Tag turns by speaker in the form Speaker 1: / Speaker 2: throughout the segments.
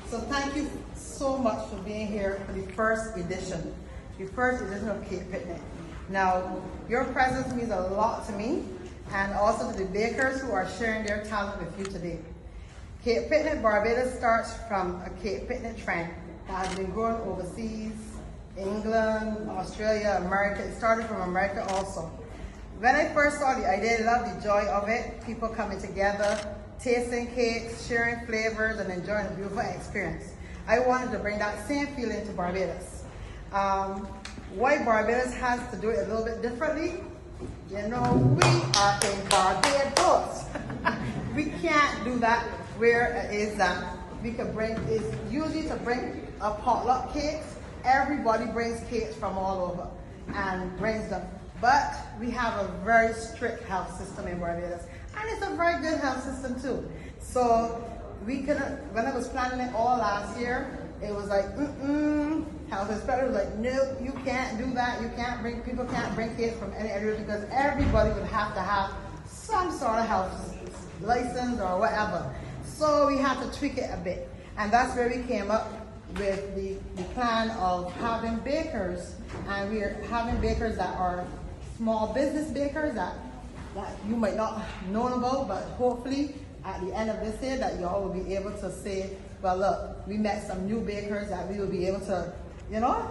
Speaker 1: So thank you so much for being here for the first edition of Cake Picnic. Now, your presence means a lot to me and also to the bakers who are sharing their talent with you today. Cake Picnic Barbados starts from a cake picnic trend that has been growing overseas, England, Australia, America. It started from America also. When I first saw the idea, I loved the joy of it. People coming together, tasting cakes, sharing flavors, and enjoying a beautiful experience. I wanted to bring that same feeling to Barbados. Why Barbados has to do it a little bit differently? You know, we are in Barbados. We can't do that where it is that we can bring, is usually to bring a potluck cakes. Everybody brings cakes from all over and brings them. But we have a very strict health system in Barbados. And it's a very good health system too. So we couldn't, when I was planning it all last year, it was like, health inspector was like, no, you can't do that. You can't bring, people can't bring cakes from any area because everybody would have to have some sort of health license or whatever. So we had to tweak it a bit. And that's where we came up with the plan of having bakers. And we're having bakers that are small business bakers that you might not know about, but hopefully at the end of this year that y'all will be able to say, well, look, we met some new bakers that we will be able to, you know,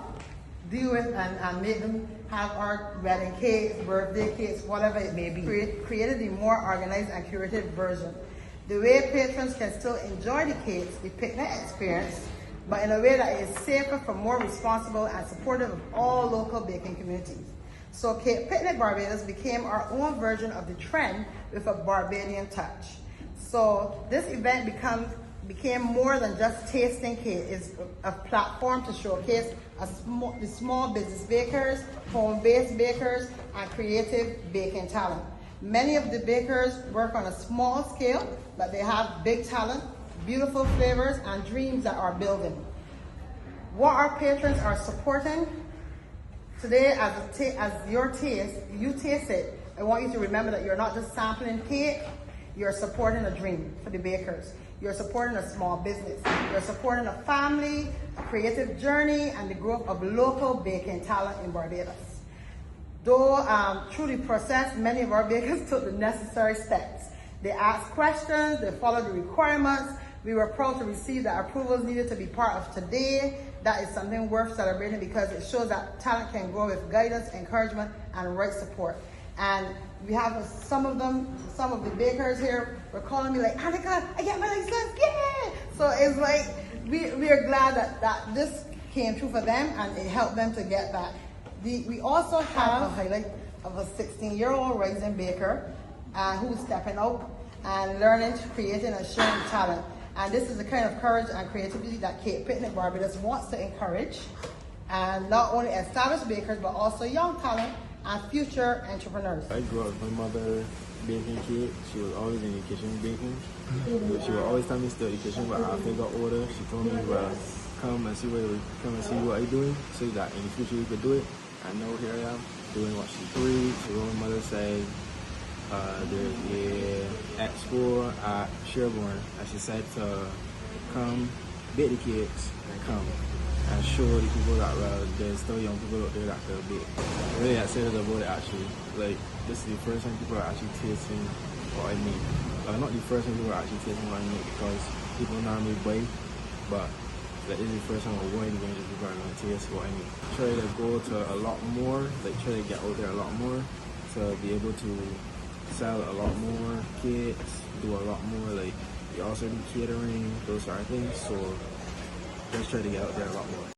Speaker 1: deal with and make them have our wedding cakes, birthday cakes, whatever it may be. Created a more organized and curated version. The way patrons can still enjoy the cakes, the picnic experience, but in a way that is safer, for more responsible and supportive of all local baking communities. So Cake Picnic Barbados became our own version of the trend with a Barbadian touch. So this event became more than just tasting cake. It's a platform to showcase the small business bakers, home-based bakers, and creative baking talent. Many of the bakers work on a small scale, but they have big talent, beautiful flavors, and dreams that are building. What our patrons are supporting today, as your taste, you taste it, I want you to remember that you're not just sampling cake, you're supporting a dream for the bakers. You're supporting a small business. You're supporting a family, a creative journey, and the growth of local baking talent in Barbados. Though through the process, many of our bakers took the necessary steps. They asked questions, they followed the requirements. We were proud to receive the approvals needed to be part of today. That is something worth celebrating because it shows that talent can grow with guidance, encouragement, and right support. And we have some of the bakers here were calling me like, Annika, I get my license, yeah! So it's like, we are glad that this came true for them and it helped them to get that. We also have a highlight of a 16-year-old rising baker who's stepping out and learning, creating, and sharing talent. And this is the kind of courage and creativity that Cake Picnic Barbados wants to encourage. And not only established bakers, but also young talent and future entrepreneurs.
Speaker 2: I grew up with my mother baking cake. She was always in the kitchen baking. She would always tell me still in the kitchen, but after I got older, she told me, well, come and see what I'm doing, so that in the future you could do it. And now here I am doing what she's doing. So my mother said there's a expo at Sherborne, and she said to come bake the cakes and come and show the people that there's still young people out there that can bake. I'm really excited about it actually. Like, this is the first time people are actually tasting what I make. Not the first time people are actually tasting what I make because people normally buy, but this is the first time a wide range of people are going to taste what I make. Try to go to a lot more, like try to get out there a lot more to be able to sell a lot more cakes, do a lot more, like we also do catering, those sort of things. So let's try to get out there a lot more.